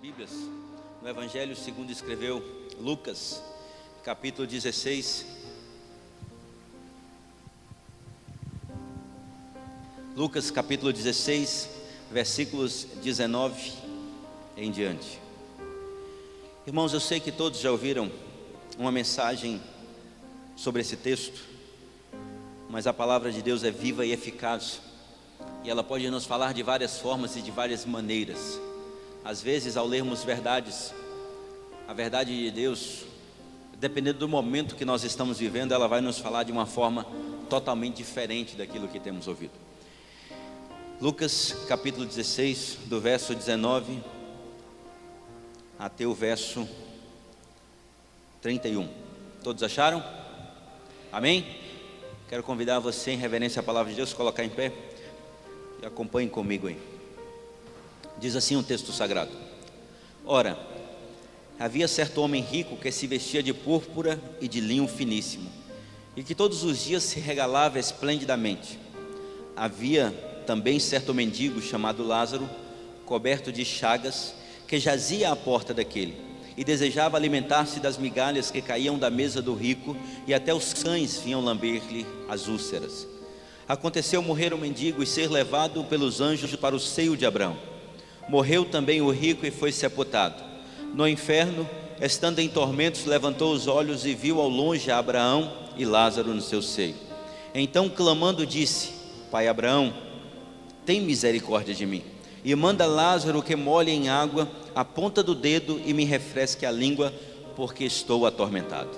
Bíblias no Evangelho segundo escreveu Lucas, capítulo 16. Lucas, capítulo 16, versículos 19 em diante. Irmãos, eu sei que todos já ouviram uma mensagem sobre esse texto, mas a palavra de Deus é viva e eficaz, e ela pode nos falar de várias formas e de várias maneiras. Às vezes, ao lermos verdades, a verdade de Deus, dependendo do momento que nós estamos vivendo, ela vai nos falar de uma forma totalmente diferente daquilo que temos ouvido. Lucas capítulo 16, do verso 19 até o verso 31. Todos acharam? Amém? Quero convidar você, em reverência à palavra de Deus, a colocar em pé e acompanhem comigo aí. Diz assim o texto sagrado: Ora, havia certo homem rico que se vestia de púrpura e de linho finíssimo, e que todos os dias se regalava esplendidamente. Havia também certo mendigo chamado Lázaro, coberto de chagas, que jazia à porta daquele, e desejava alimentar-se das migalhas que caíam da mesa do rico, e até os cães vinham lamber-lhe as úlceras. Aconteceu morrer o mendigo e ser levado pelos anjos para o seio de Abraão. Morreu também o rico e foi sepultado. No inferno, estando em tormentos, levantou os olhos e viu ao longe a Abraão e Lázaro no seu seio. Então, clamando, disse: Pai Abraão, tem misericórdia de mim, e manda Lázaro que molhe em água a ponta do dedo e me refresque a língua, porque estou atormentado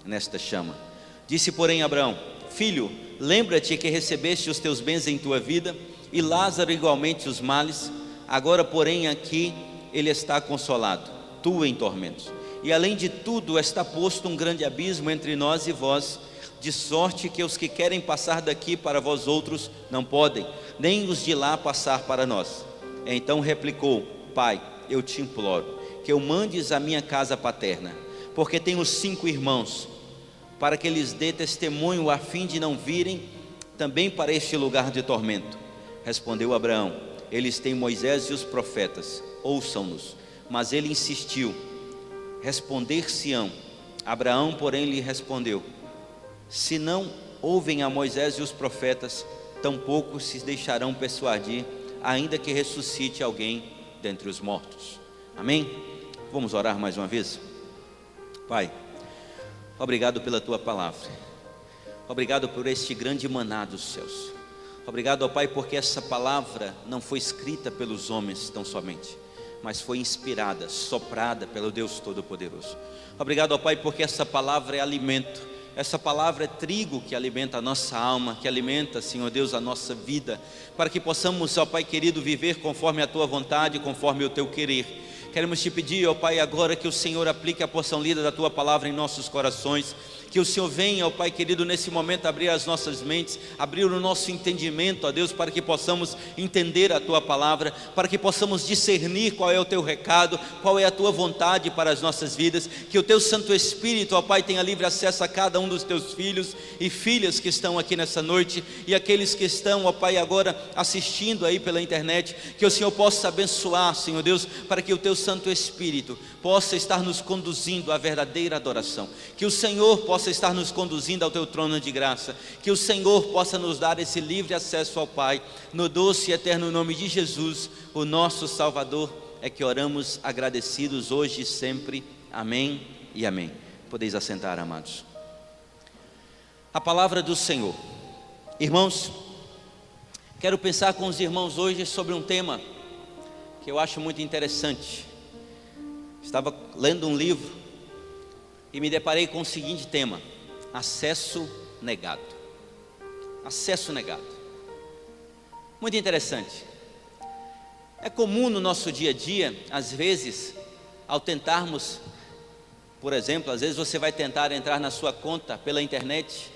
nesta chama. Disse, porém, Abraão: Filho, lembra-te que recebeste os teus bens em tua vida, e Lázaro igualmente os males. Agora, porém, aqui ele está consolado, tu em tormentos. E além de tudo está posto um grande abismo entre nós e vós, de sorte que os que querem passar daqui para vós outros não podem, nem os de lá passar para nós. Então replicou: Pai, eu te imploro que eu mandes à minha casa paterna, porque tenho 5 irmãos, para que lhes dê testemunho, a fim de não virem também para este lugar de tormento. Respondeu Abraão: Eles têm Moisés e os profetas, ouçam-nos. Mas ele insistiu: responder-se-ão. Abraão, porém, lhe respondeu: se não ouvem a Moisés e os profetas, tampouco se deixarão persuadir, ainda que ressuscite alguém dentre os mortos. Amém? Vamos orar mais uma vez? Pai, obrigado pela tua palavra, obrigado por este grande maná dos céus. Obrigado, ó Pai, porque essa palavra não foi escrita pelos homens tão somente, mas foi inspirada, soprada pelo Deus Todo-Poderoso. Obrigado, ó Pai, porque essa palavra é alimento, essa palavra é trigo que alimenta a nossa alma, que alimenta, Senhor Deus, a nossa vida, para que possamos, ó Pai querido, viver conforme a Tua vontade, conforme o Teu querer. Queremos te pedir, ó Pai, agora que o Senhor aplique a porção lida da Tua palavra em nossos corações, que o Senhor venha, ó Pai querido, nesse momento abrir as nossas mentes, abrir o nosso entendimento, ó Deus, para que possamos entender a Tua palavra, para que possamos discernir qual é o Teu recado, qual é a Tua vontade para as nossas vidas, que o Teu Santo Espírito, ó Pai, tenha livre acesso a cada um dos Teus filhos e filhas que estão aqui nessa noite, e aqueles que estão, ó Pai, agora assistindo aí pela internet, que o Senhor possa abençoar, Senhor Deus, para que o Teu Santo Espírito possa estar nos conduzindo à verdadeira adoração, que o Senhor possa estar nos conduzindo ao Teu trono de graça, que o Senhor possa nos dar esse livre acesso ao Pai, no doce e eterno nome de Jesus, o nosso Salvador, é que oramos agradecidos hoje e sempre. Amém e amém. Podeis assentar, amados. A palavra do Senhor. Irmãos, quero pensar com os irmãos hoje sobre um tema que eu acho muito interessante. Estava lendo um livro e me deparei com o seguinte tema: acesso negado. Acesso negado. Muito interessante. É comum no nosso dia a dia, às vezes, ao tentarmos, por exemplo, às vezes você vai tentar entrar na sua conta pela internet,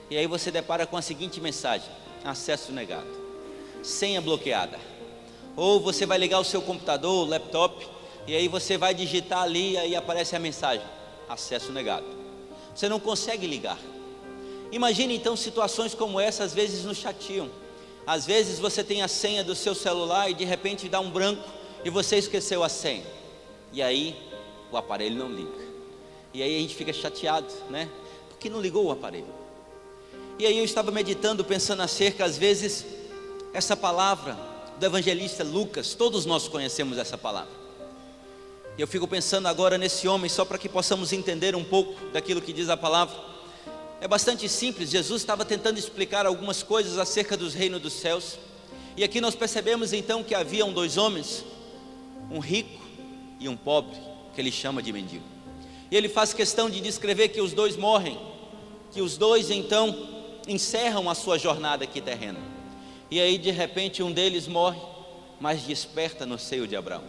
e aí você depara com a seguinte mensagem: acesso negado, senha bloqueada. Ou você vai ligar o seu computador, o laptop, e aí você vai digitar ali, e aí aparece a mensagem: acesso negado. Você não consegue ligar. Imagine então situações como essa, às vezes nos chatiam. Às vezes você tem a senha do seu celular e de repente dá um branco e você esqueceu a senha. e aí o aparelho não liga. E aí a gente fica chateado, né? Porque não ligou o aparelho. E aí eu estava meditando, pensando acerca, às vezes, essa palavra do evangelista Lucas, todos nós conhecemos essa palavra. E eu fico pensando agora nesse homem, só para que possamos entender um pouco daquilo que diz a palavra. É bastante simples. Jesus estava tentando explicar algumas coisas acerca dos reinos dos céus. E aqui nós percebemos então que haviam dois homens, um rico e um pobre, que ele chama de mendigo. E ele faz questão de descrever que os dois morrem, que os dois então encerram a sua jornada aqui terrena. E aí de repente um deles morre, mas desperta no seio de Abraão.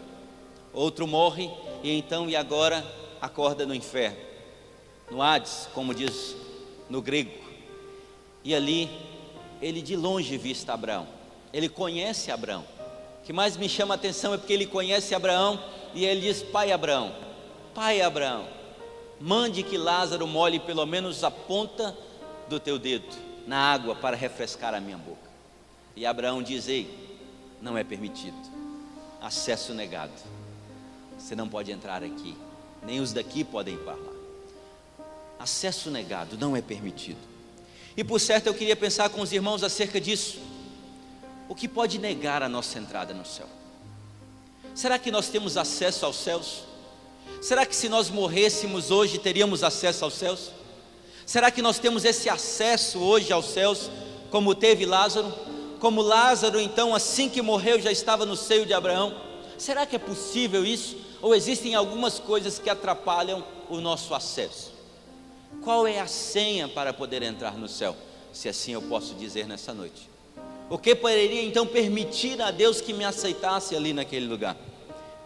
Outro morre e agora acorda no inferno, no Hades, como diz no grego. E ali ele de longe vista Abraão. Ele conhece Abraão. O que mais me chama a atenção é porque ele conhece Abraão e ele diz: pai Abraão, mande que Lázaro molhe pelo menos a ponta do teu dedo na água para refrescar a minha boca. E Abraão diz: ei, não é permitido, acesso negado, você não pode entrar aqui, nem os daqui podem ir para lá. Acesso negado, não é permitido. E por certo eu queria pensar com os irmãos acerca disso. O que pode negar a nossa entrada no céu? Será que nós temos acesso aos céus? Será que se nós morrêssemos hoje teríamos acesso aos céus? Será que nós temos esse acesso hoje aos céus, como teve Lázaro? Como Lázaro então assim que morreu já estava no seio de Abraão? Será que é possível isso? Ou existem algumas coisas que atrapalham o nosso acesso? Qual é a senha para poder entrar no céu? Se assim eu posso dizer nessa noite. O que poderia então permitir a Deus que me aceitasse ali naquele lugar?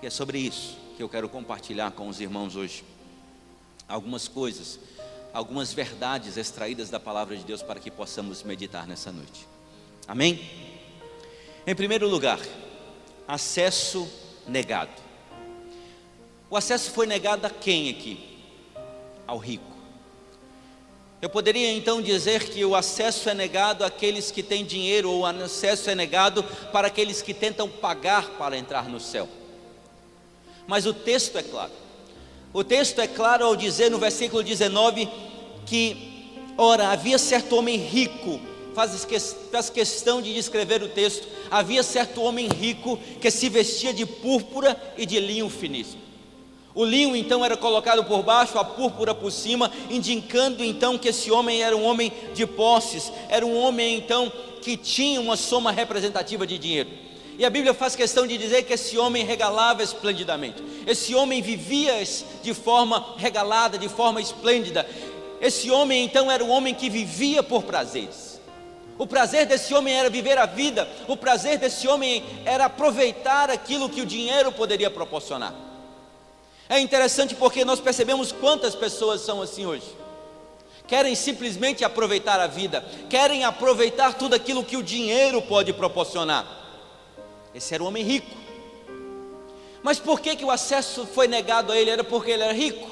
E é sobre isso que eu quero compartilhar com os irmãos hoje. Algumas coisas, algumas verdades extraídas da palavra de Deus para que possamos meditar nessa noite. Amém? Em primeiro lugar, acesso negado. O acesso foi negado a quem aqui? Ao rico. Eu poderia então dizer que o acesso é negado àqueles que têm dinheiro, ou o acesso é negado para aqueles que tentam pagar para entrar no céu. Mas o texto é claro. O texto é claro ao dizer no versículo 19 que, ora, havia certo homem rico, faz questão de descrever o texto, havia certo homem rico que se vestia de púrpura e de linho finíssimo. O linho então era colocado por baixo, a púrpura por cima, indicando então que esse homem era um homem de posses, era um homem então que tinha uma soma representativa de dinheiro. E a Bíblia faz questão de dizer que esse homem regalava esplendidamente, esse homem vivia de forma regalada, de forma esplêndida. Esse homem então era um homem que vivia por prazeres. O prazer desse homem era viver a vida, o prazer desse homem era aproveitar aquilo que o dinheiro poderia proporcionar. É interessante porque nós percebemos quantas pessoas são assim hoje. Querem simplesmente aproveitar a vida, querem aproveitar tudo aquilo que o dinheiro pode proporcionar. Esse era um homem rico. Mas por que o acesso foi negado a ele? Era porque ele era rico?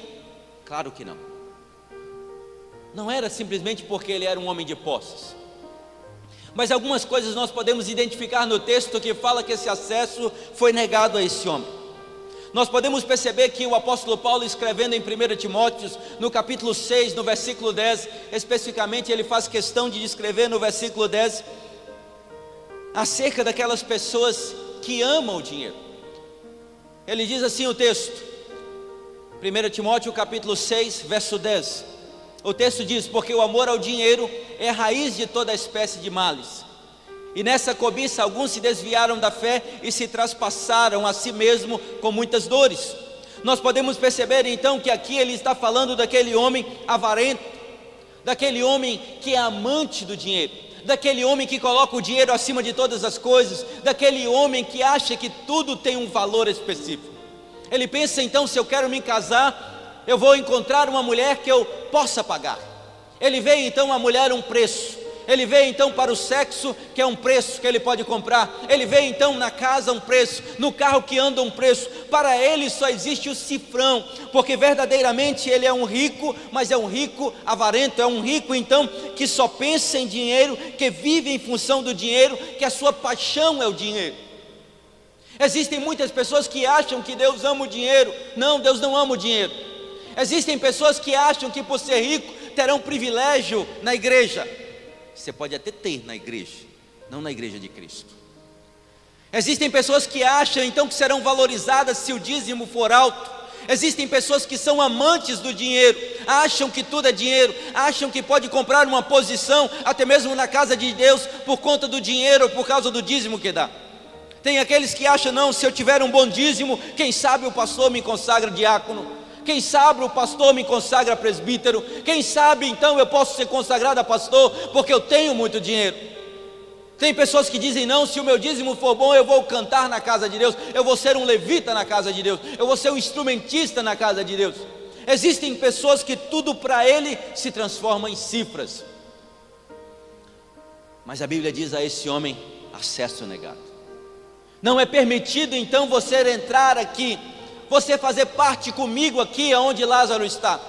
Claro que não. Não era simplesmente porque ele era um homem de posses. Mas algumas coisas nós podemos identificar no texto que fala que esse acesso foi negado a esse homem. Nós podemos perceber que o apóstolo Paulo, escrevendo em 1 Timóteo, no capítulo 6, no versículo 10, especificamente ele faz questão de descrever no versículo 10, acerca daquelas pessoas que amam o dinheiro. Ele diz assim o texto, 1 Timóteo capítulo 6, verso 10, o texto diz: porque o amor ao dinheiro é a raiz de toda espécie de males. E nessa cobiça alguns se desviaram da fé e se traspassaram a si mesmo com muitas dores. Nós podemos perceber então que aqui ele está falando daquele homem avarento, daquele homem que é amante do dinheiro, daquele homem que coloca o dinheiro acima de todas as coisas, daquele homem que acha que tudo tem um valor específico. Ele pensa então: se eu quero me casar, eu vou encontrar uma mulher que eu possa pagar. Ele vê então a mulher um preço. Ele vê então para o sexo, que é um preço que ele pode comprar. Ele vê então na casa um preço, no carro que anda um preço. Para ele só existe o cifrão, porque verdadeiramente ele é um rico, mas é um rico avarento. É um rico então que só pensa em dinheiro, que vive em função do dinheiro, que a sua paixão é o dinheiro. Existem muitas pessoas que acham que Deus ama o dinheiro. Não, Deus não ama o dinheiro. Existem pessoas que acham que por ser rico terão privilégio na igreja. Você pode até ter na igreja, não na igreja de Cristo. Existem pessoas que acham então que serão valorizadas se o dízimo for alto. Existem pessoas que são amantes do dinheiro, acham que tudo é dinheiro, acham que pode comprar uma posição, até mesmo na casa de Deus, por conta do dinheiro ou por causa do dízimo que dá. Tem aqueles que acham, não, se eu tiver um bom dízimo, quem sabe o pastor me consagra diácono, quem sabe o pastor me consagra presbítero, quem sabe então eu posso ser consagrado a pastor, porque eu tenho muito dinheiro. Tem pessoas que dizem, não, se o meu dízimo for bom, eu vou cantar na casa de Deus, eu vou ser um levita na casa de Deus, eu vou ser um instrumentista na casa de Deus. Existem pessoas que tudo para ele se transforma em cifras. Mas a Bíblia diz a esse homem, acesso negado. Não é permitido então você entrar aqui, você fazer parte comigo aqui onde Lázaro está.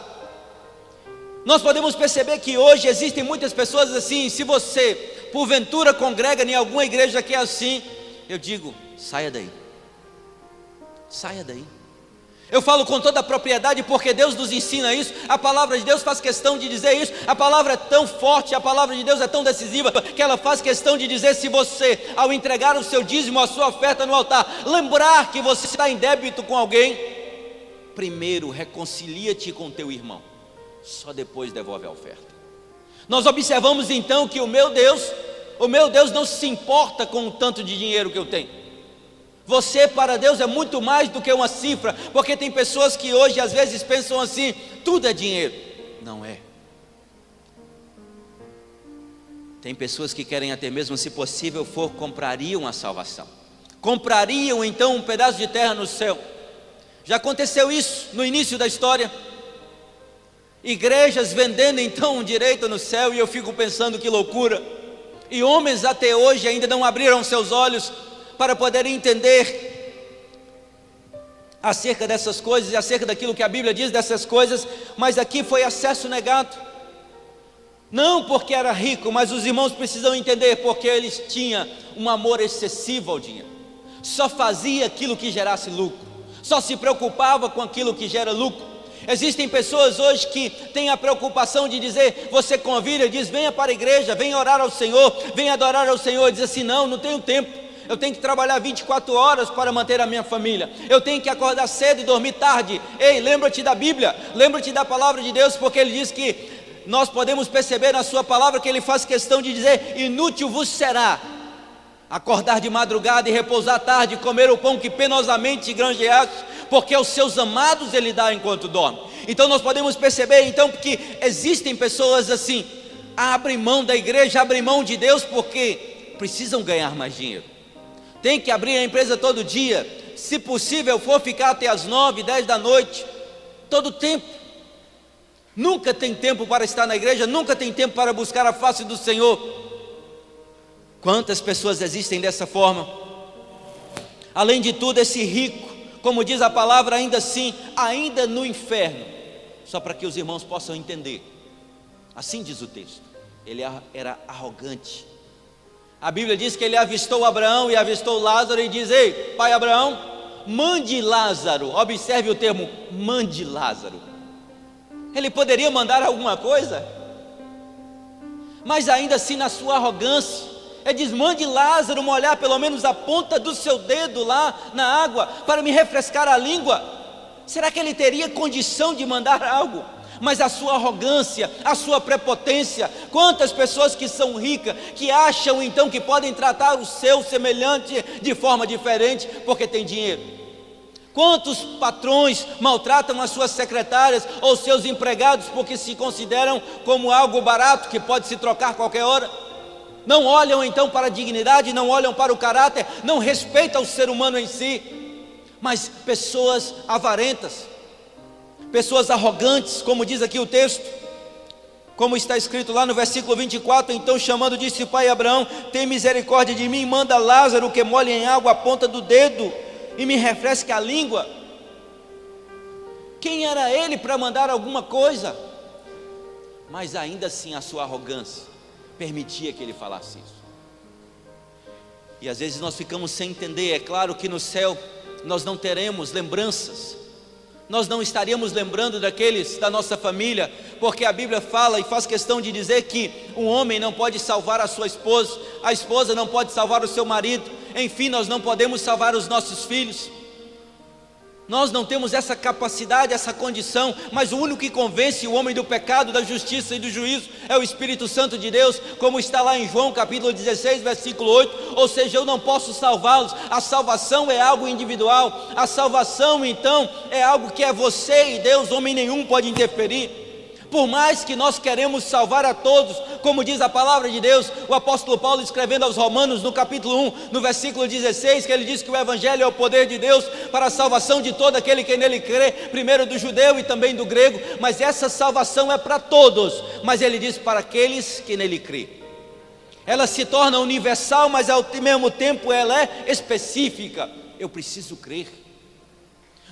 Nós podemos perceber que hoje existem muitas pessoas assim. Se você porventura congrega em alguma igreja que é assim, eu digo, saia daí. Saia daí. Eu falo com toda a propriedade porque Deus nos ensina isso. A palavra de Deus faz questão de dizer isso. A palavra é tão forte, a palavra de Deus é tão decisiva, que ela faz questão de dizer, se você, ao entregar o seu dízimo, a sua oferta no altar, lembrar que você está em débito com alguém, primeiro reconcilia-te com teu irmão, só depois devolve a oferta. Nós observamos então que o meu Deus não se importa com o tanto de dinheiro que eu tenho. Você para Deus é muito mais do que uma cifra, porque tem pessoas que hoje às vezes pensam assim, tudo é dinheiro. Não é. Tem pessoas que querem até mesmo, se possível for, comprariam a salvação, comprariam então um pedaço de terra no céu. Já aconteceu isso no início da história, igrejas vendendo então um direito no céu, e eu fico pensando que loucura. E homens até hoje ainda não abriram seus olhos para poder entender acerca dessas coisas e acerca daquilo que a Bíblia diz dessas coisas. Mas aqui foi acesso negado, não porque era rico, mas os irmãos precisam entender, porque eles tinham um amor excessivo ao dinheiro, só fazia aquilo que gerasse lucro, só se preocupava com aquilo que gera lucro. Existem pessoas hoje que têm a preocupação de dizer, você convida e diz, venha para a igreja, venha orar ao Senhor, venha adorar ao Senhor, e diz assim, não tenho tempo. Eu tenho que trabalhar 24 horas para manter a minha família. Eu tenho que acordar cedo e dormir tarde. Ei, lembra-te da Bíblia, lembra-te da palavra de Deus, porque Ele diz que nós podemos perceber na sua palavra que Ele faz questão de dizer, inútil vos será acordar de madrugada e repousar tarde, comer o pão que penosamente granjeaste, porque aos seus amados Ele dá enquanto dorme. Então nós podemos perceber então que existem pessoas assim, abrem mão da igreja, abrem mão de Deus porque precisam ganhar mais dinheiro. Tem que abrir a empresa todo dia, se possível for ficar até as 9, 10 da noite, todo tempo. Nunca tem tempo para estar na igreja, nunca tem tempo para buscar a face do Senhor. Quantas pessoas existem dessa forma? Além de tudo, esse rico, como diz a palavra, ainda assim, ainda no inferno, só para que os irmãos possam entender, assim diz o texto, ele era arrogante. A Bíblia diz que ele avistou Abraão e avistou Lázaro e diz, ei, pai Abraão, mande Lázaro. Observe o termo, mande Lázaro. Ele poderia mandar alguma coisa, mas ainda assim na sua arrogância, ele diz, mande Lázaro molhar pelo menos a ponta do seu dedo lá na água, para me refrescar a língua. Será que ele teria condição de mandar algo? Mas a sua arrogância, a sua prepotência, quantas pessoas que são ricas, que acham então que podem tratar o seu semelhante de forma diferente, porque tem dinheiro. Quantos patrões maltratam as suas secretárias ou seus empregados, porque se consideram como algo barato, que pode se trocar a qualquer hora. Não olham então para a dignidade, não olham para o caráter, não respeitam o ser humano em si. Mas pessoas avarentas, pessoas arrogantes, como diz aqui o texto, como está escrito lá no versículo 24, então chamando disse, pai Abraão, tem misericórdia de mim, manda Lázaro que molhe em água a ponta do dedo e me refresque a língua. Quem era ele para mandar alguma coisa? Mas ainda assim a sua arrogância permitia que ele falasse isso. E às vezes nós ficamos sem entender. É claro que no céu nós não teremos lembranças, nós não estaríamos lembrando daqueles da nossa família, porque a Bíblia fala e faz questão de dizer que um homem não pode salvar a sua esposa, a esposa não pode salvar o seu marido, enfim, nós não podemos salvar os nossos filhos. Nós não temos essa capacidade, essa condição, mas o único que convence o homem do pecado, da justiça e do juízo é o Espírito Santo de Deus, como está lá em João capítulo 16, versículo 8, ou seja, eu não posso salvá-los. A salvação é algo individual, a salvação então é algo que é você e Deus, homem nenhum pode interferir. Por mais que nós queremos salvar a todos, como diz a palavra de Deus, o apóstolo Paulo escrevendo aos Romanos no capítulo 1, no versículo 16, que ele diz que o Evangelho é o poder de Deus para a salvação de todo aquele que nele crê, primeiro do judeu e também do grego, mas essa salvação é para todos, mas ele diz para aqueles que nele crê. Ela se torna universal, mas ao mesmo tempo ela é específica. Eu preciso crer.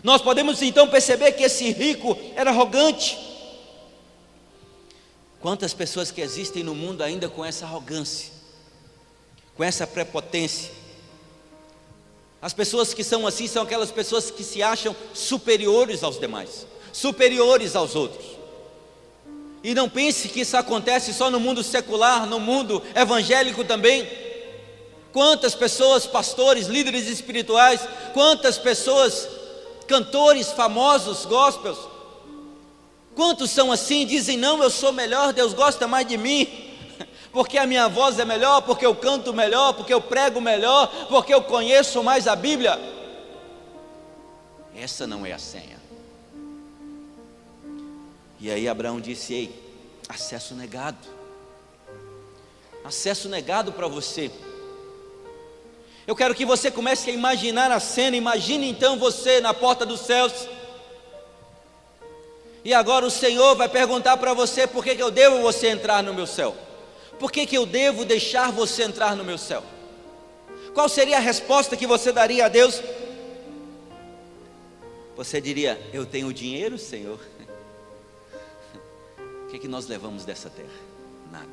Nós podemos então perceber que esse rico era arrogante. Quantas pessoas que existem no mundo ainda com essa arrogância, com essa prepotência. As pessoas que são assim são aquelas pessoas que se acham superiores aos demais, superiores aos outros. E não pense que isso acontece só no mundo secular, no mundo evangélico também. Quantas pessoas, pastores, líderes espirituais, quantas pessoas, cantores famosos, gospels, quantos são assim, dizem, não, eu sou melhor, Deus gosta mais de mim, porque a minha voz é melhor, porque eu canto melhor, porque eu prego melhor, porque eu conheço mais a Bíblia. Essa não é a senha. E aí Abraão disse, ei, acesso negado para você. Eu quero que você comece a imaginar a cena. Imagine então você na porta dos céus, e agora o Senhor vai perguntar para você: por que eu devo você entrar no meu céu? Por que eu devo deixar você entrar no meu céu? Qual seria a resposta que você daria a Deus? Você diria: eu tenho dinheiro, Senhor. O que nós levamos dessa terra? Nada.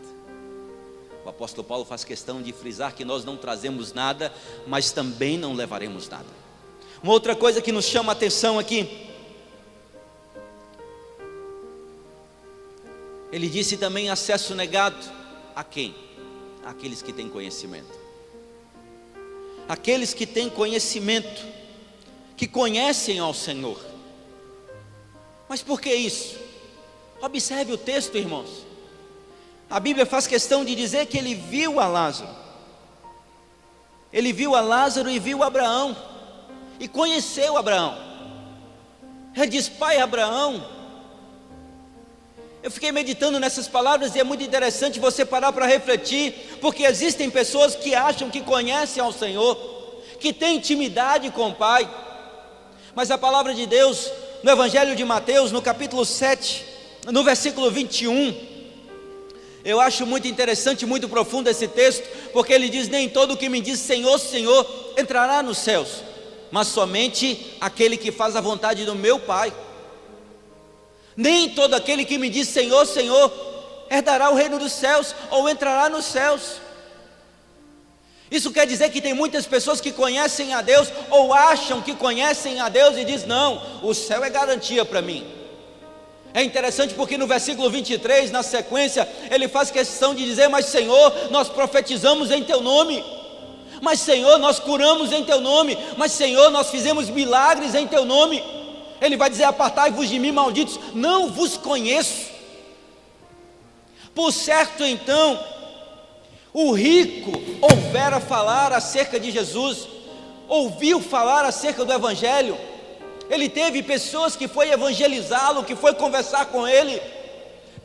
O apóstolo Paulo faz questão de frisar que nós não trazemos nada, mas também não levaremos nada. Uma outra coisa que nos chama a atenção aqui, ele disse também acesso negado a quem? Aqueles que têm conhecimento. Aqueles que têm conhecimento, que conhecem ao Senhor. Mas por que isso? Observe o texto, irmãos. A Bíblia faz questão de dizer que ele viu a Lázaro. Ele viu a Lázaro e viu Abraão, e conheceu Abraão. Ele diz: pai Abraão. Eu fiquei meditando nessas palavras e é muito interessante você parar para refletir, porque existem pessoas que acham que conhecem ao Senhor, que têm intimidade com o Pai, mas a palavra de Deus, no Evangelho de Mateus, no capítulo 7, no versículo 21, eu acho muito interessante, muito profundo esse texto, porque ele diz: nem todo o que me diz Senhor, Senhor, entrará nos céus, mas somente aquele que faz a vontade do meu Pai. Nem todo aquele que me diz Senhor, Senhor, herdará o reino dos céus, ou entrará nos céus. Isso quer dizer que tem muitas pessoas que conhecem a Deus, ou acham que conhecem a Deus, e diz: não, o céu é garantia para mim. É interessante porque no versículo 23, na sequência, ele faz questão de dizer: mas Senhor, nós profetizamos em Teu nome, mas Senhor, nós curamos em Teu nome, mas Senhor, nós fizemos milagres em Teu nome. Ele vai dizer: apartai-vos de mim, malditos, não vos conheço. Por certo então, o rico ouvera falar acerca de Jesus, ouviu falar acerca do Evangelho. Ele teve pessoas que foi evangelizá-lo, que foi conversar com ele.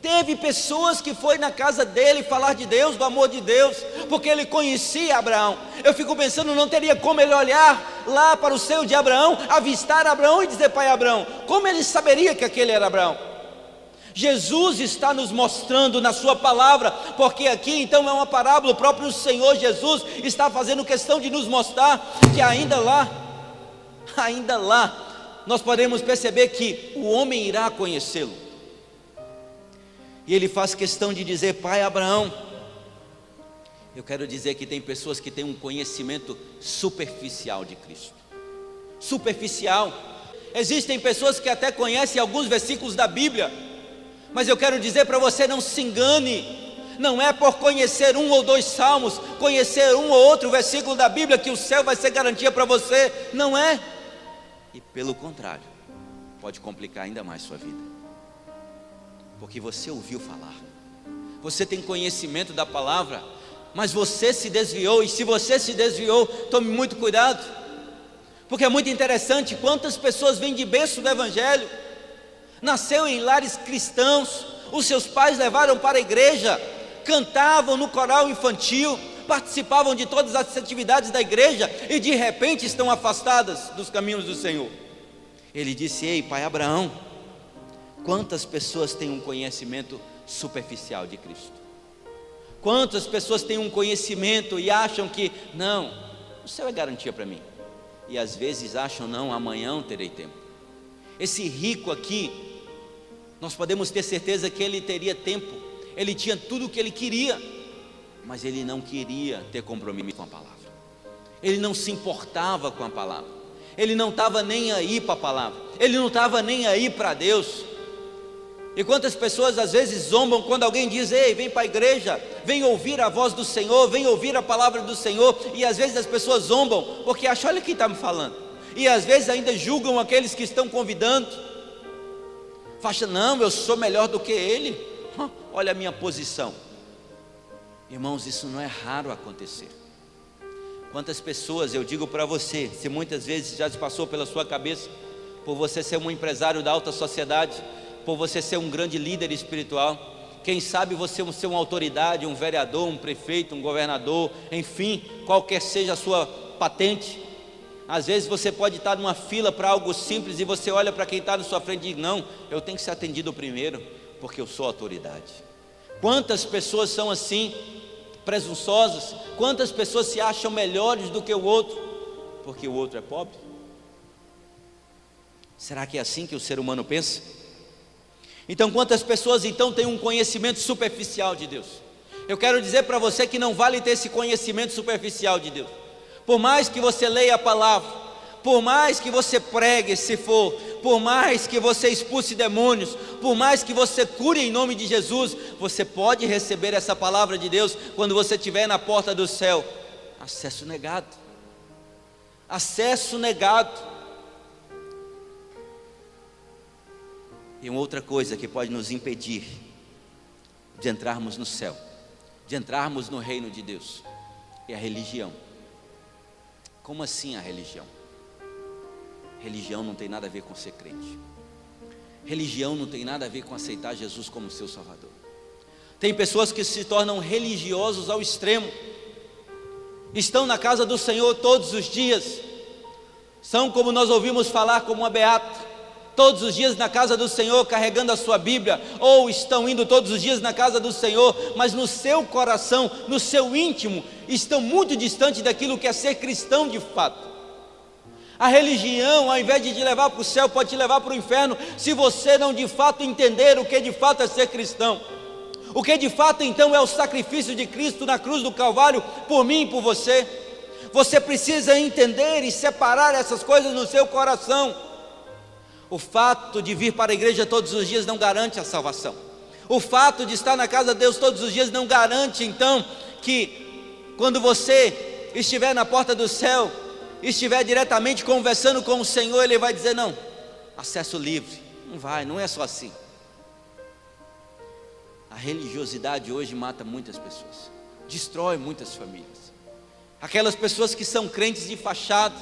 Teve pessoas que foi na casa dele falar de Deus, do amor de Deus, porque ele conhecia Abraão. Eu fico pensando, não teria como ele olhar lá para o seio de Abraão, avistar Abraão e dizer: pai Abraão. Como ele saberia que aquele era Abraão? Jesus está nos mostrando na sua palavra, porque aqui então é uma parábola. O próprio Senhor Jesus está fazendo questão de nos mostrar que ainda lá, nós podemos perceber que o homem irá conhecê-lo. E ele faz questão de dizer: pai Abraão. Eu quero dizer que tem pessoas que têm um conhecimento superficial de Cristo. Superficial. Existem pessoas que até conhecem alguns versículos da Bíblia, mas eu quero dizer para você, não se engane. Não é por conhecer um ou dois salmos, conhecer um ou outro versículo da Bíblia, que o céu vai ser garantia para você. Não é. E pelo contrário, pode complicar ainda mais sua vida, porque você ouviu falar, você tem conhecimento da palavra, mas você se desviou. E se você se desviou, tome muito cuidado, porque é muito interessante quantas pessoas vêm de berço do Evangelho, nasceu em lares cristãos, os seus pais levaram para a igreja, cantavam no coral infantil, participavam de todas as atividades da igreja, e de repente estão afastadas dos caminhos do Senhor. Ele disse: ei, pai Abraão, quantas pessoas têm um conhecimento superficial de Cristo? Quantas pessoas têm um conhecimento e acham que, não, o céu é garantia para mim, e às vezes acham, não, amanhã eu terei tempo. Esse rico aqui, nós podemos ter certeza que ele teria tempo, ele tinha tudo o que ele queria, mas ele não queria ter compromisso com a palavra, ele não se importava com a palavra, ele não estava nem aí para a palavra, ele não estava nem aí para Deus. E quantas pessoas às vezes zombam quando alguém diz: ei, vem para a igreja, vem ouvir a voz do Senhor, vem ouvir a palavra do Senhor. E às vezes as pessoas zombam, porque acham, olha quem está me falando. E às vezes ainda julgam aqueles que estão convidando. Falam: não, eu sou melhor do que ele, olha a minha posição. Irmãos, isso não é raro acontecer. Quantas pessoas, eu digo para você, se muitas vezes já se passou pela sua cabeça, por você ser um empresário da alta sociedade, por você ser um grande líder espiritual, quem sabe você ser uma autoridade, um vereador, um prefeito, um governador, enfim, qualquer seja a sua patente. Às vezes você pode estar numa fila para algo simples, e você olha para quem está na sua frente e diz: não, eu tenho que ser atendido primeiro, porque eu sou autoridade. Quantas pessoas são assim, presunçosas? Quantas pessoas se acham melhores do que o outro, porque o outro é pobre? Será que é assim que o ser humano pensa? Então, quantas pessoas então têm um conhecimento superficial de Deus? Eu quero dizer para você que não vale ter esse conhecimento superficial de Deus. Por mais que você leia a palavra, por mais que você pregue, se for, por mais que você expulse demônios, por mais que você cure em nome de Jesus, você pode receber essa palavra de Deus quando você estiver na porta do céu. Acesso negado. Acesso negado. E uma outra coisa que pode nos impedir de entrarmos no céu, de entrarmos no reino de Deus, é a religião. Como assim a religião? Religião não tem nada a ver com ser crente. Religião não tem nada a ver com aceitar Jesus como seu Salvador. Tem pessoas que se tornam religiosos ao extremo, estão na casa do Senhor todos os dias, são, como nós ouvimos falar, como uma beata, todos os dias na casa do Senhor, carregando a sua Bíblia, ou estão indo todos os dias na casa do Senhor, mas no seu coração, no seu íntimo, estão muito distantes daquilo que é ser cristão de fato. A religião, ao invés de te levar para o céu, pode te levar para o inferno, se você não de fato entender o que de fato é ser cristão. O que de fato então é o sacrifício de Cristo na cruz do Calvário, por mim e por você. Você precisa entender e separar essas coisas no seu coração. O fato de vir para a igreja todos os dias não garante a salvação. O fato de estar na casa de Deus todos os dias não garante então que quando você estiver na porta do céu, estiver diretamente conversando com o Senhor, Ele vai dizer: não, acesso livre. Não vai, não é só assim. A religiosidade hoje mata muitas pessoas, destrói muitas famílias. Aquelas pessoas que são crentes de fachada,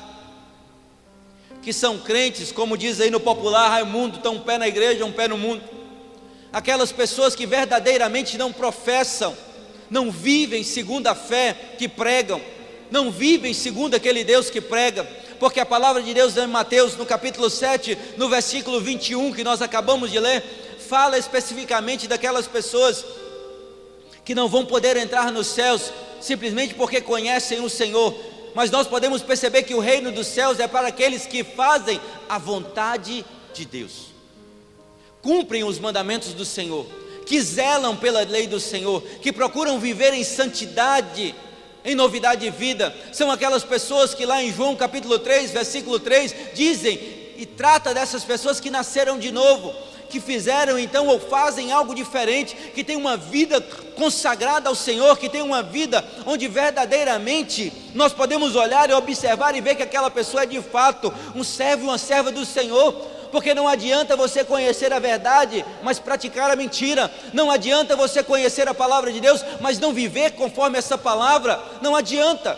que são crentes, como diz aí no popular, Raimundo, estão um pé na igreja, um pé no mundo. Aquelas pessoas que verdadeiramente não professam, não vivem segundo a fé que pregam, não vivem segundo aquele Deus que prega, porque a palavra de Deus em Mateus, no capítulo 7, no versículo 21, que nós acabamos de ler, fala especificamente daquelas pessoas que não vão poder entrar nos céus, simplesmente porque conhecem o Senhor. Mas nós podemos perceber que o reino dos céus é para aqueles que fazem a vontade de Deus, cumprem os mandamentos do Senhor, que zelam pela lei do Senhor, que procuram viver em santidade, em novidade de vida. São aquelas pessoas que lá em João capítulo 3, versículo 3, dizem e trata dessas pessoas que nasceram de novo, que fizeram então ou fazem algo diferente, que tem uma vida consagrada ao Senhor, que tem uma vida onde verdadeiramente nós podemos olhar e observar e ver que aquela pessoa é de fato um servo e uma serva do Senhor. Porque não adianta você conhecer a verdade, mas praticar a mentira. Não adianta você conhecer a palavra de Deus, mas não viver conforme essa palavra. Não adianta.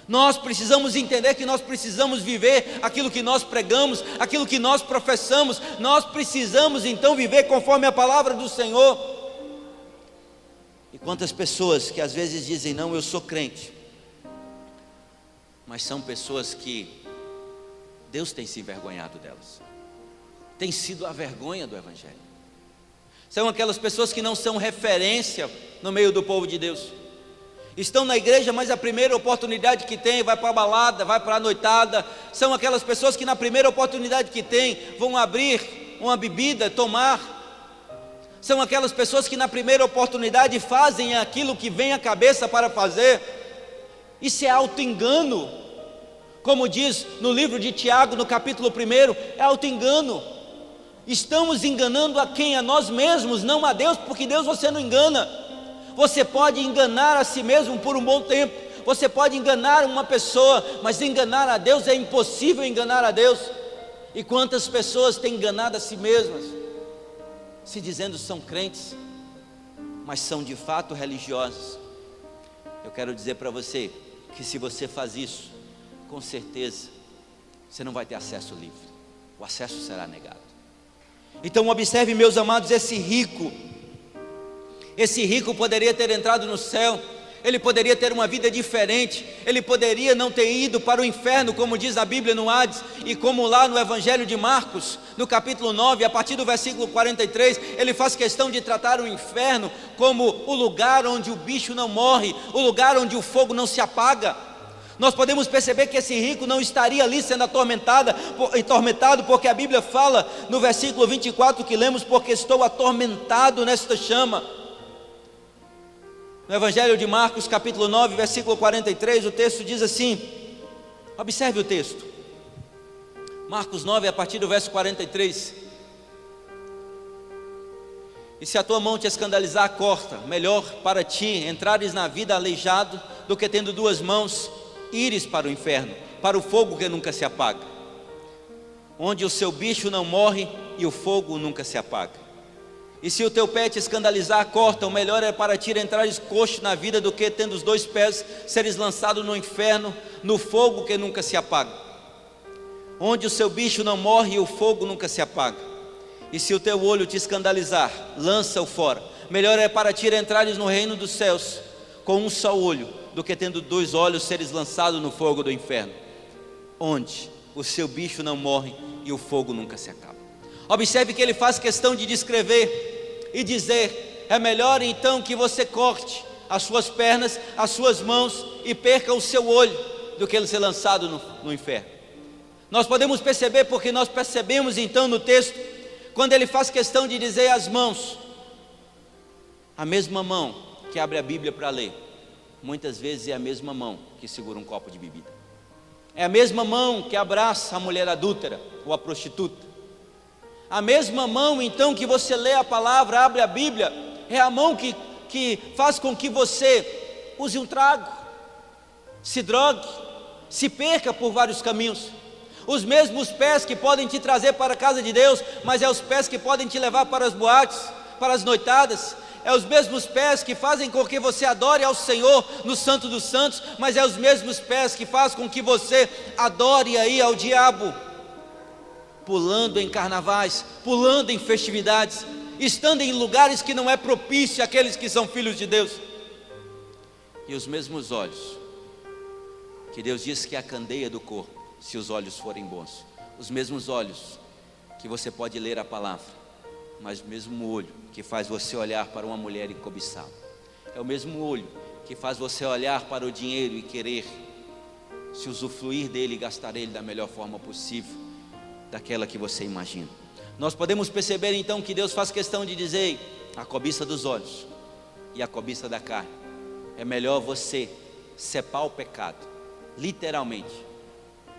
Nós precisamos entender que nós precisamos viver aquilo que nós pregamos, aquilo que nós professamos. Nós precisamos então viver conforme a palavra do Senhor. E quantas pessoas que às vezes dizem, não, eu sou crente, mas são pessoas que Deus tem se envergonhado delas, tem sido a vergonha do Evangelho. São aquelas pessoas que não são referência no meio do povo de Deus. Estão na igreja, mas a primeira oportunidade que tem, vai para a balada, vai para a noitada. São aquelas pessoas que na primeira oportunidade que tem, vão abrir uma bebida, tomar. São aquelas pessoas que na primeira oportunidade fazem aquilo que vem à cabeça para fazer. Isso é auto-engano. Como diz no livro de Tiago, no capítulo 1, é auto-engano. Estamos enganando a quem? A nós mesmos, não a Deus, porque Deus você não engana. Você pode enganar a si mesmo por um bom tempo, você pode enganar uma pessoa, mas enganar a Deus é impossível enganar a Deus. E quantas pessoas têm enganado a si mesmas, se dizendo são crentes, mas são de fato religiosas. Eu quero dizer para você, que se você faz isso, com certeza, você não vai ter acesso livre, o acesso será negado. Então observe, meus amados, esse rico poderia ter entrado no céu, ele poderia ter uma vida diferente, ele poderia não ter ido para o inferno, como diz a Bíblia no Hades, e como lá no Evangelho de Marcos, no capítulo 9, a partir do versículo 43, ele faz questão de tratar o inferno como o lugar onde o bicho não morre, o lugar onde o fogo não se apaga. Nós podemos perceber que esse rico não estaria ali sendo atormentado, porque a Bíblia fala no versículo 24 que lemos, porque estou atormentado nesta chama. No Evangelho de Marcos, capítulo 9, versículo 43, o texto diz assim, observe o texto, Marcos 9, a partir do verso 43, e se a tua mão te escandalizar, corta, melhor para ti entrares na vida aleijado, do que tendo duas mãos, ires para o inferno, para o fogo que nunca se apaga, onde o seu bicho não morre e o fogo nunca se apaga. E se o teu pé te escandalizar, corta, o melhor é para ti entrares coxo na vida, do que tendo os dois pés, seres lançado no inferno, no fogo que nunca se apaga, onde o seu bicho não morre e o fogo nunca se apaga. E se o teu olho te escandalizar, lança-o fora, melhor é para ti entrares no reino dos céus, com um só olho, do que tendo dois olhos, seres lançado no fogo do inferno, onde o seu bicho não morre e o fogo nunca se acaba. Observe que ele faz questão de descrever e dizer, é melhor então que você corte as suas pernas, as suas mãos e perca o seu olho, do que ele ser lançado no inferno. Nós podemos perceber, porque nós percebemos então no texto, quando ele faz questão de dizer as mãos, a mesma mão que abre a Bíblia para ler, muitas vezes é a mesma mão que segura um copo de bebida, é a mesma mão que abraça a mulher adúltera ou a prostituta. A mesma mão então que você lê a palavra, abre a Bíblia, é a mão que faz com que você use um trago, se drogue, se perca por vários caminhos. Os mesmos pés que podem te trazer para a casa de Deus, mas é os pés que podem te levar para as boates, para as noitadas. É os mesmos pés que fazem com que você adore ao Senhor no Santo dos Santos, mas é os mesmos pés que fazem com que você adore aí ao diabo, pulando em carnavais, pulando em festividades, estando em lugares que não é propício àqueles que são filhos de Deus. E os mesmos olhos, que Deus diz que é a candeia do corpo, se os olhos forem bons, os mesmos olhos que você pode ler a palavra, mas o mesmo olho que faz você olhar para uma mulher e cobiçá-la, é o mesmo olho que faz você olhar para o dinheiro e querer se usufruir dele e gastar ele da melhor forma possível, daquela que você imagina. Nós podemos perceber então que Deus faz questão de dizer a cobiça dos olhos e a cobiça da carne. É melhor você cepar o pecado, literalmente,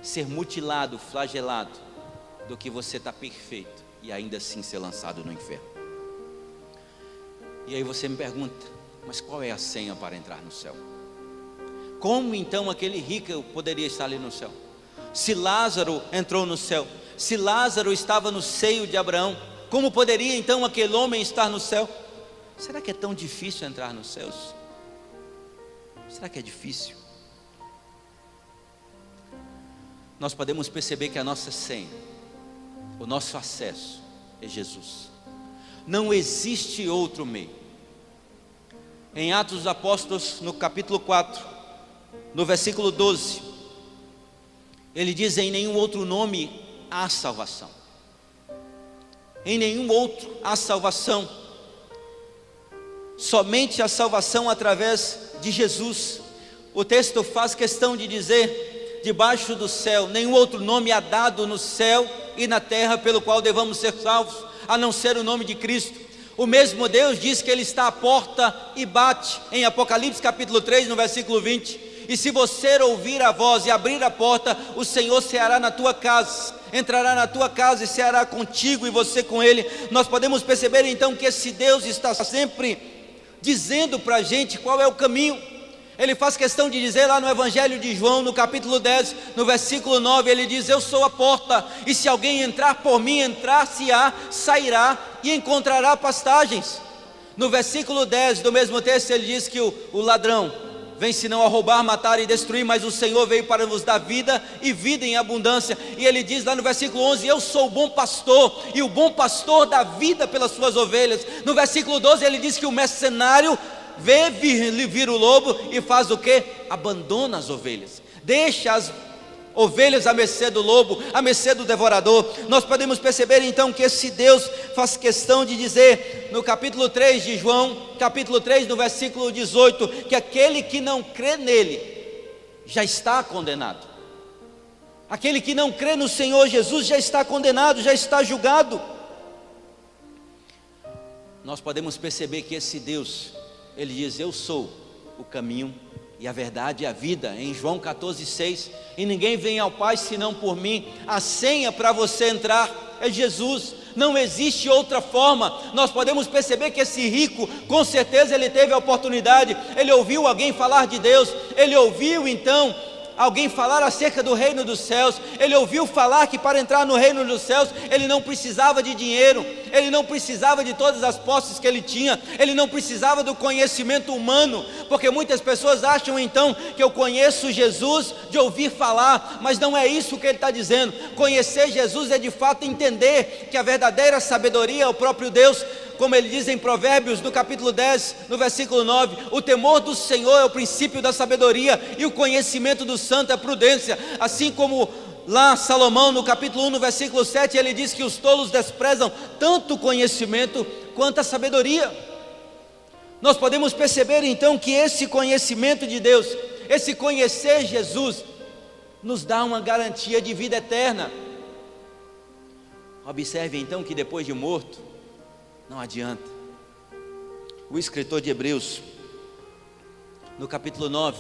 ser mutilado, flagelado, do que você estar perfeito e ainda assim ser lançado no inferno. E aí você me pergunta, mas qual é a senha para entrar no céu? Como então aquele rico poderia estar ali no céu? Se Lázaro entrou no céu, se Lázaro estava no seio de Abraão, como poderia então aquele homem estar no céu? Será que é tão difícil entrar nos céus? Será que é difícil? Nós podemos perceber que a nossa senha, o nosso acesso é Jesus. Não existe outro meio. Em Atos dos Apóstolos, no capítulo 4, no versículo 12, ele diz: em nenhum outro nome há salvação. Em nenhum outro há salvação. Somente a salvação através de Jesus. O texto faz questão de dizer: debaixo do céu, nenhum outro nome há dado no céu e na terra pelo qual devamos ser salvos, a não ser o nome de Cristo. O mesmo Deus diz que Ele está à porta e bate, em Apocalipse capítulo 3, no versículo 20. E se você ouvir a voz e abrir a porta, o Senhor ceará na tua casa, entrará na tua casa e ceará contigo e você com Ele. Nós podemos perceber então que esse Deus está sempre dizendo para a gente qual é o caminho. Ele faz questão de dizer lá no Evangelho de João, no capítulo 10, no versículo 9, ele diz: eu sou a porta, e se alguém entrar por mim, entrar-se-á, sairá e encontrará pastagens. No versículo 10 do mesmo texto, ele diz que o ladrão vem senão a roubar, matar e destruir, mas o Senhor veio para nos dar vida e vida em abundância. E ele diz lá no versículo 11: eu sou o bom pastor, e o bom pastor dá vida pelas suas ovelhas. No versículo 12 ele diz que o mercenário vê vir o lobo e faz o que? Abandona as ovelhas, deixa as ovelhas à mercê do lobo, à mercê do devorador. Nós podemos perceber então que esse Deus faz questão de dizer no capítulo 3 de João, capítulo 3 no versículo 18, que aquele que não crê nele já está condenado. Aquele que não crê no Senhor Jesus já está condenado, já está julgado. Nós podemos perceber que esse Deus, Ele diz: eu sou o caminho e a verdade e a vida, em João 14,6, e ninguém vem ao Pai senão por mim. A senha para você entrar é Jesus, não existe outra forma. Nós podemos perceber que esse rico, com certeza ele teve a oportunidade, ele ouviu alguém falar de Deus, ele ouviu então alguém falar acerca do reino dos céus, ele ouviu falar que para entrar no reino dos céus, ele não precisava de dinheiro, ele não precisava de todas as posses que ele tinha, ele não precisava do conhecimento humano, porque muitas pessoas acham então que eu conheço Jesus de ouvir falar, mas não é isso que ele está dizendo. Conhecer Jesus é de fato entender que a verdadeira sabedoria é o próprio Deus. Como ele diz em Provérbios, no capítulo 10, no versículo 9, o temor do Senhor é o princípio da sabedoria, e o conhecimento do santo é a prudência. Assim como lá Salomão, no capítulo 1, no versículo 7, ele diz que os tolos desprezam tanto o conhecimento quanto a sabedoria. Nós podemos perceber então que esse conhecimento de Deus, esse conhecer Jesus, nos dá uma garantia de vida eterna. Observe então que depois de morto, não adianta. O escritor de Hebreus, no capítulo 9,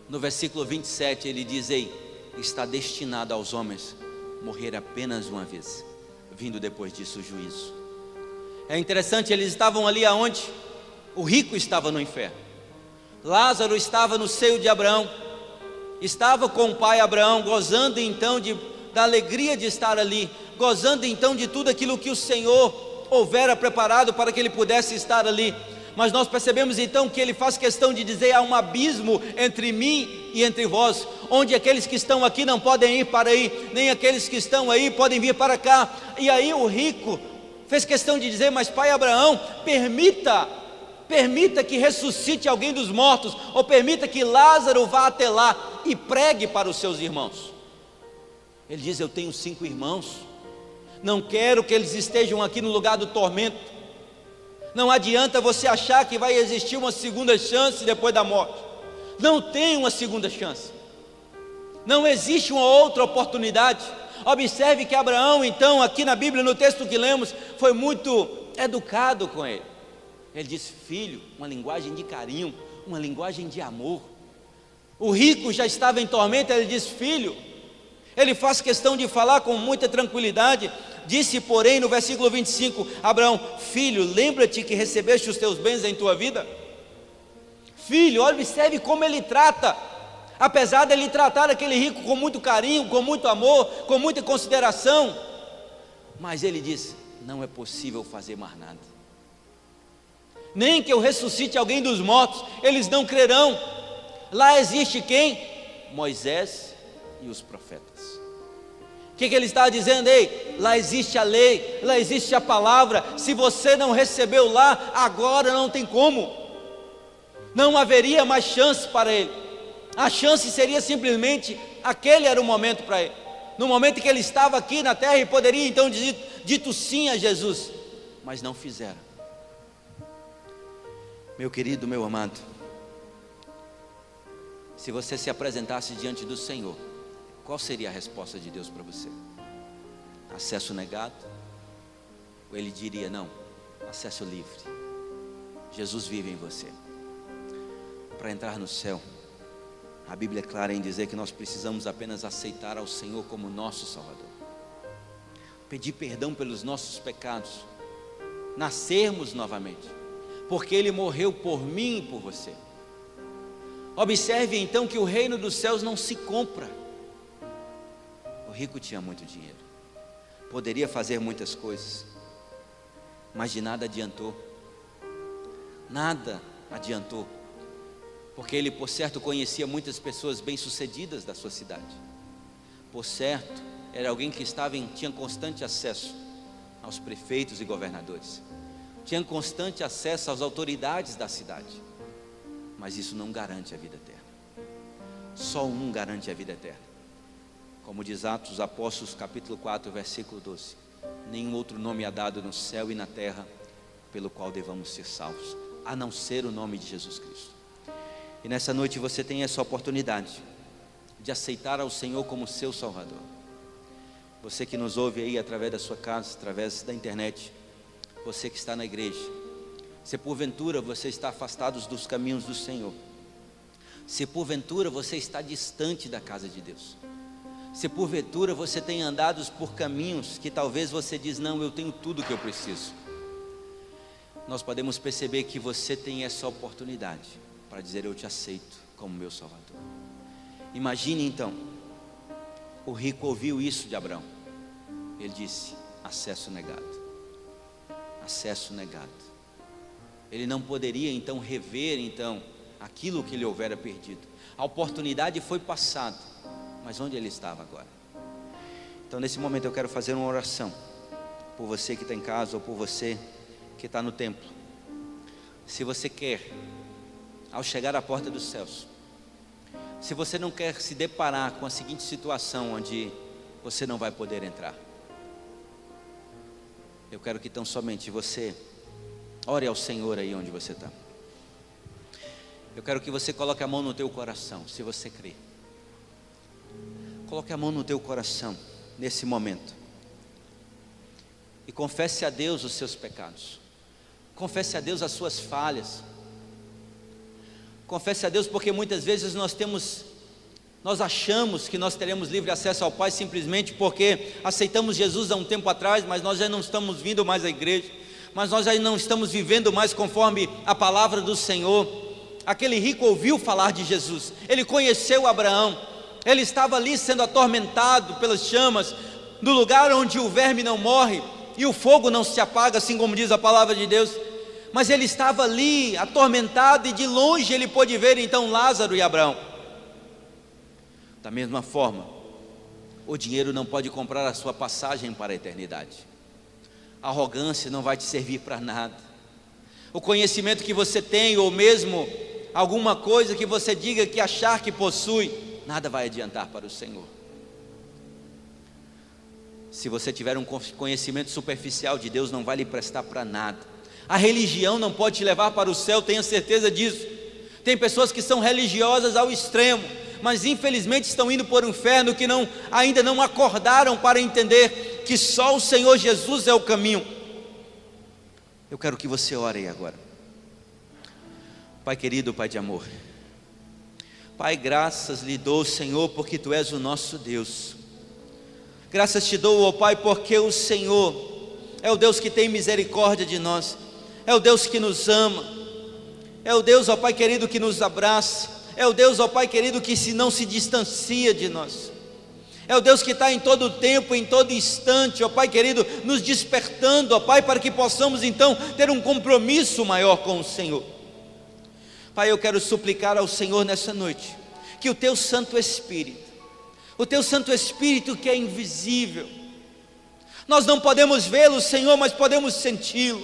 no versículo 27, ele diz: ei, está destinado aos homens morrer apenas uma vez, vindo depois disso o juízo. É interessante, eles estavam ali aonde? O rico estava no inferno, Lázaro estava no seio de Abraão, estava com o pai Abraão, gozando então da alegria de estar ali, gozando então de tudo aquilo que o Senhor houvera preparado para que ele pudesse estar ali. Mas nós percebemos então que ele faz questão de dizer: há um abismo entre mim e entre vós, onde aqueles que estão aqui não podem ir para aí, nem aqueles que estão aí podem vir para cá. E aí o rico fez questão de dizer: mas pai Abraão, permita que ressuscite alguém dos mortos, ou permita que Lázaro vá até lá e pregue para os seus irmãos. Ele diz: eu tenho 5 irmãos, não quero que eles estejam aqui no lugar do tormento. Não adianta você achar que vai existir uma segunda chance depois da morte. Não tem uma segunda chance, não existe uma outra oportunidade. Observe que Abraão então, aqui na Bíblia, no texto que lemos, foi muito educado com ele. Ele diz filho, uma linguagem de carinho, uma linguagem de amor. O rico já estava em tormento, ele diz filho. Ele faz questão de falar com muita tranquilidade. Disse, porém, no versículo 25, Abraão, filho, lembra-te que recebeste os teus bens em tua vida? Filho, observe como ele trata. Apesar de ele tratar aquele rico com muito carinho, com muito amor, com muita consideração, mas ele diz, não é possível fazer mais nada. Nem que eu ressuscite alguém dos mortos, eles não crerão. Lá existe quem? Moisés e os profetas. O que ele está dizendo? Ei, lá existe a lei, lá existe a palavra. Se você não recebeu lá, agora não tem como. Não haveria mais chance para ele. A chance seria simplesmente, aquele era o momento para ele. No momento que ele estava aqui na terra, e poderia então dito sim a Jesus, mas não fizeram. Meu querido, meu amado, se você se apresentasse diante do Senhor, qual seria a resposta de Deus para você? Acesso negado? Ou ele diria, não, acesso livre. Jesus vive em você. Para entrar no céu, a Bíblia é clara em dizer que nós precisamos apenas aceitar ao Senhor como nosso Salvador, pedir perdão pelos nossos pecados, nascermos novamente, porque Ele morreu por mim e por você. Observe então que o reino dos céus não se compra. O rico tinha muito dinheiro, poderia fazer muitas coisas, mas de nada adiantou. Nada adiantou, porque ele por certo conhecia muitas pessoas bem-sucedidas da sua cidade. Por certo, era alguém que tinha constante acesso aos prefeitos e governadores, tinha constante acesso às autoridades da cidade, mas isso não garante a vida eterna. Só um garante a vida eterna. Como diz Atos dos Apóstolos capítulo 4 versículo 12, nenhum outro nome é dado no céu e na terra pelo qual devamos ser salvos, a não ser o nome de Jesus Cristo. E nessa noite você tem essa oportunidade de aceitar ao Senhor como seu Salvador. Você que nos ouve aí através da sua casa, através da internet, você que está na igreja, se porventura você está afastado dos caminhos do Senhor, se porventura você está distante da casa de Deus, se porventura você tem andado por caminhos que talvez você diz, não, eu tenho tudo que eu preciso, nós podemos perceber que você tem essa oportunidade para dizer, eu te aceito como meu Salvador. Imagine então, o rico ouviu isso de Abraão, ele disse, acesso negado, acesso negado. Ele não poderia então rever então aquilo que ele houvera perdido. A oportunidade foi passada, mas onde ele estava agora? Então nesse momento eu quero fazer uma oração por você que está em casa ou por você que está no templo. Se você quer, ao chegar à porta dos céus, se você não quer se deparar com a seguinte situação onde você não vai poder entrar, eu quero que tão somente você ore ao Senhor aí onde você está. Eu quero que você coloque a mão no teu coração, se você crê. Coloque a mão no teu coração nesse momento e confesse a Deus os seus pecados. Confesse a Deus as suas falhas. Confesse a Deus, porque muitas vezes nós achamos que nós teremos livre acesso ao Pai simplesmente porque aceitamos Jesus há um tempo atrás, mas nós já não estamos vindo mais à igreja, mas nós já não estamos vivendo mais conforme a palavra do Senhor. Aquele rico ouviu falar de Jesus, ele conheceu Abraão, ele estava ali sendo atormentado pelas chamas, no lugar onde o verme não morre e o fogo não se apaga, assim como diz a palavra de Deus. Mas ele estava ali atormentado, e de longe ele pôde ver então Lázaro e Abraão. Da mesma forma, o dinheiro não pode comprar a sua passagem para a eternidade. A arrogância não vai te servir para nada. O conhecimento que você tem, ou mesmo alguma coisa que você diga que achar que possui, nada vai adiantar para o Senhor. Se você tiver um conhecimento superficial de Deus, não vai lhe prestar para nada. A religião não pode te levar para o céu, tenha certeza disso. Tem pessoas que são religiosas ao extremo, mas infelizmente estão indo para o inferno, que ainda não acordaram para entender que só o Senhor Jesus é o caminho. Eu quero que você ore aí agora. Pai querido, Pai de amor, Pai, graças lhe dou, Senhor, porque Tu és o nosso Deus. Graças te dou, ó Pai, porque o Senhor é o Deus que tem misericórdia de nós, é o Deus que nos ama, é o Deus, ó Pai querido, que nos abraça, é o Deus, ó Pai querido, que não se distancia de nós, é o Deus que está em todo tempo, em todo instante, ó Pai querido, nos despertando, ó Pai, para que possamos então ter um compromisso maior com o Senhor. Pai, eu quero suplicar ao Senhor nessa noite, que o Teu Santo Espírito, o Teu Santo Espírito que é invisível, nós não podemos vê-lo, Senhor, mas podemos senti-lo.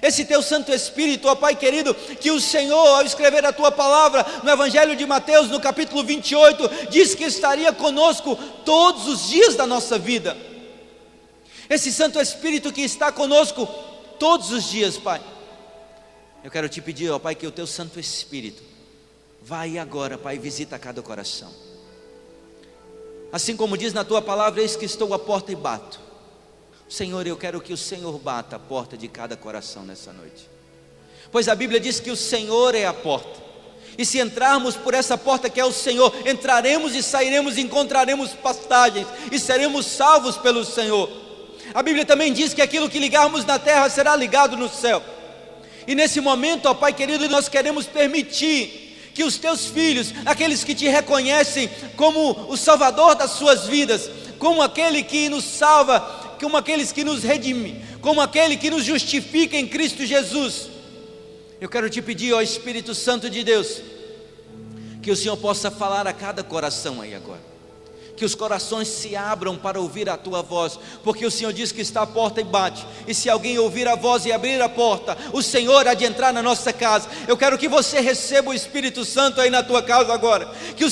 Esse Teu Santo Espírito, ó Pai querido, que o Senhor, ao escrever a Tua palavra no Evangelho de Mateus, no capítulo 28, diz que estaria conosco todos os dias da nossa vida. Esse Santo Espírito que está conosco todos os dias, Pai. Eu quero te pedir, ó Pai, que o Teu Santo Espírito vai agora, Pai, visita cada coração. Assim como diz na Tua palavra, eis que estou à porta e bato. Senhor, eu quero que o Senhor bata a porta de cada coração nessa noite, pois a Bíblia diz que o Senhor é a porta, e se entrarmos por essa porta que é o Senhor, entraremos e sairemos, encontraremos pastagens, e seremos salvos pelo Senhor. A Bíblia também diz que aquilo que ligarmos na terra será ligado no céu. E nesse momento, ó Pai querido, nós queremos permitir que os Teus filhos, aqueles que Te reconhecem como o Salvador das suas vidas, como aquele que nos salva, como aqueles que nos redime, como aquele que nos justifica em Cristo Jesus, eu quero Te pedir, ó Espírito Santo de Deus, que o Senhor possa falar a cada coração aí agora, que os corações se abram para ouvir a Tua voz, porque o Senhor diz que está à porta e bate, e se alguém ouvir a voz e abrir a porta, o Senhor há de entrar na nossa casa. Eu quero que você receba o Espírito Santo aí na tua casa agora, que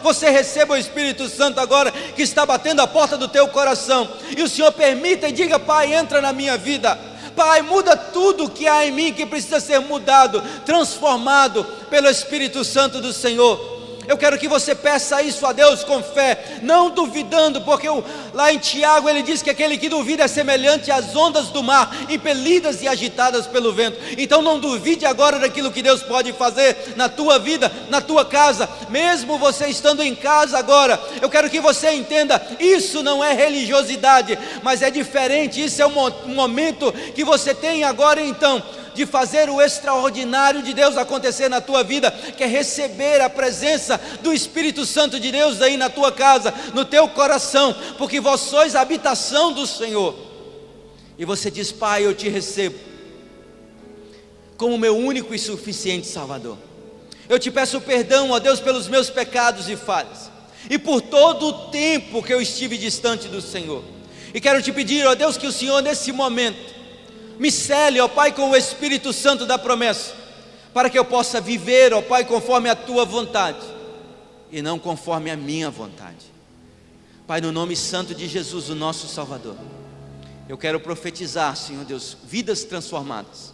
você receba o Espírito Santo agora, que está batendo a porta do teu coração, e o Senhor permita e diga: Pai, entra na minha vida, Pai, muda tudo que há em mim, que precisa ser mudado, transformado pelo Espírito Santo do Senhor. Eu quero que você peça isso a Deus com fé, não duvidando, porque lá em Tiago ele diz que aquele que duvida é semelhante às ondas do mar, impelidas e agitadas pelo vento. Então não duvide agora daquilo que Deus pode fazer na tua vida, na tua casa, mesmo você estando em casa agora. Eu quero que você entenda, isso não é religiosidade, mas é diferente. Isso é um momento que você tem agora então, de fazer o extraordinário de Deus acontecer na tua vida, que é receber a presença do Espírito Santo de Deus aí na tua casa, no teu coração, porque vós sois a habitação do Senhor. E você diz: Pai, eu Te recebo como meu único e suficiente Salvador. Eu Te peço perdão, ó Deus, pelos meus pecados e falhas, e por todo o tempo que eu estive distante do Senhor. E quero Te pedir, ó Deus, que o Senhor nesse momento me cele, ó Pai, com o Espírito Santo da promessa, para que eu possa viver, ó Pai, conforme a Tua vontade, e não conforme a minha vontade. Pai, no nome santo de Jesus, o nosso Salvador, eu quero profetizar, Senhor Deus, vidas transformadas.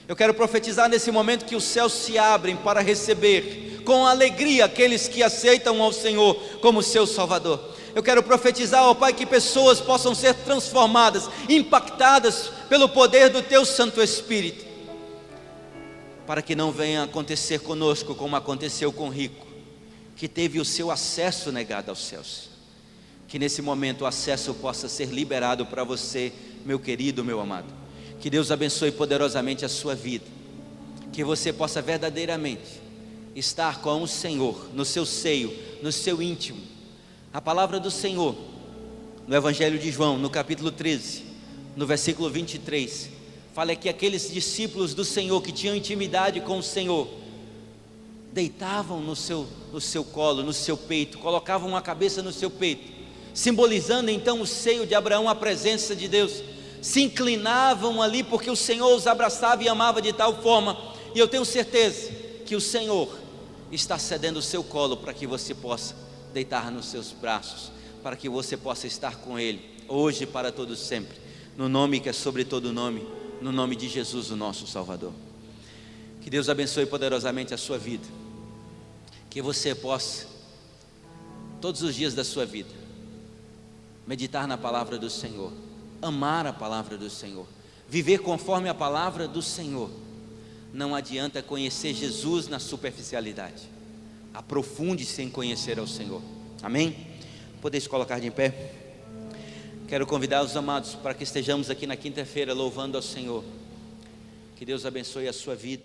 Eu quero profetizar nesse momento que os céus se abrem para receber com alegria aqueles que aceitam ao Senhor como seu Salvador. Eu quero profetizar, ó Pai, que pessoas possam ser transformadas, impactadas pelo poder do Teu Santo Espírito, para que não venha acontecer conosco como aconteceu com o rico, que teve o seu acesso negado aos céus. Que nesse momento o acesso possa ser liberado para você, meu querido, meu amado. Que Deus abençoe poderosamente a sua vida, que você possa verdadeiramente estar com o Senhor no seu seio, no seu íntimo. A palavra do Senhor, no Evangelho de João, no capítulo 13, no versículo 23, fala que aqueles discípulos do Senhor que tinham intimidade com o Senhor, deitavam no seu colo, no seu peito, colocavam a cabeça no seu peito, simbolizando então o seio de Abraão, a presença de Deus, se inclinavam ali porque o Senhor os abraçava e amava de tal forma. E eu tenho certeza que o Senhor está cedendo o seu colo para que você possa deitar nos seus braços, para que você possa estar com Ele, hoje e para todo sempre, no nome que é sobre todo nome, no nome de Jesus, o nosso Salvador. Que Deus abençoe poderosamente a sua vida, que você possa, todos os dias da sua vida, meditar na palavra do Senhor, amar a palavra do Senhor, viver conforme a palavra do Senhor, Não adianta conhecer Jesus na superficialidade. Aprofunde-se em conhecer ao Senhor. Amém? Podeis colocar de pé? Quero convidar os amados para que estejamos aqui na quinta-feira louvando ao Senhor. Que Deus abençoe a sua vida.